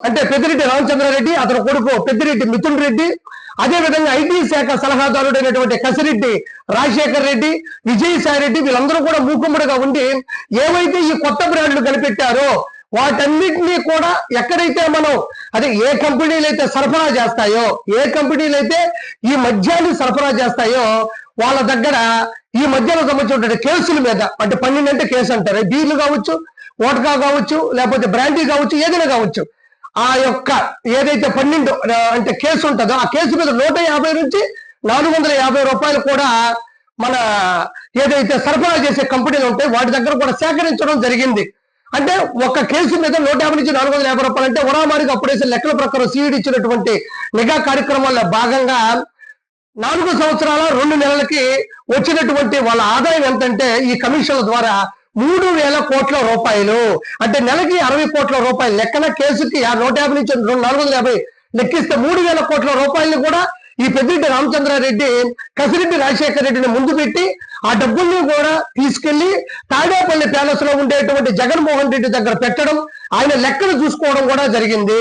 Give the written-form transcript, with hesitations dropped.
అంటే పెద్దిరెడ్డి రామచంద్రారెడ్డి, అతని కొడుకు పెద్దిరెడ్డి మిథున్ రెడ్డి, అదేవిధంగా ఐటీ శాఖ సలహాదారుడైనటువంటి కసిరెడ్డి రాజశేఖర్ రెడ్డి, విజయసాయి రెడ్డి, వీళ్ళందరూ కూడా మూకుమ్మడిగా ఉండి ఏవైతే ఈ కొత్త బ్రాండ్లు కనిపెట్టారో వాటన్నిటినీ కూడా ఎక్కడైతే మనం అదే ఏ కంపెనీలు అయితే సరఫరా చేస్తాయో, ఏ కంపెనీలు అయితే ఈ మద్యాన్ని సరఫరా చేస్తాయో వాళ్ళ దగ్గర ఈ మద్యాలకు సంబంధించిన కేసుల మీద, అంటే 12 అంటే కేసు అంటారు, బీర్లు కావచ్చు, వోడ్కా కావచ్చు, లేకపోతే బ్రాండీ కావచ్చు, ఏదైనా కావచ్చు, ఆ యొక్క ఏదైతే 12 అంటే కేసు ఉంటుందో ఆ కేసు మీద 150 నుంచి 450 రూపాయలు కూడా మన ఏదైతే సరఫరా చేసే కంపెనీలు ఉంటాయి వాటి దగ్గర కూడా సేకరించడం జరిగింది. అంటే ఒక కేసు మీద 150 నుంచి 450 రూపాయలు అంటే ఉరామారికి అప్పుడేసే లెక్కల ప్రకారం సిఈడి ఇచ్చినటువంటి నిఘా కార్యక్రమాల్లో భాగంగా 4 సంవత్సరాల 2 నెలలకి వచ్చినటువంటి వాళ్ళ ఆదాయం ఎంతంటే ఈ కమిషన్ల ద్వారా 3,000 కోట్ల రూపాయలు. అంటే నెలకి 60 కోట్ల రూపాయలు లెక్కన, కేసుకి 150 నుంచి 450 లెక్కిస్తే 3,000 కోట్ల రూపాయలు కూడా ఈ పెద్దిరెడ్డి రామచంద్రారెడ్డి కసిరెడ్డి రాజశేఖర రెడ్డిని ముందు పెట్టి ఆ డబ్బుల్ని కూడా తీసుకెళ్లి తాడేపల్లి ప్యాలెస్ లో ఉండేటువంటి జగన్మోహన్ రెడ్డి దగ్గర పెట్టడం, ఆయన లెక్కలు చూసుకోవడం కూడా జరిగింది.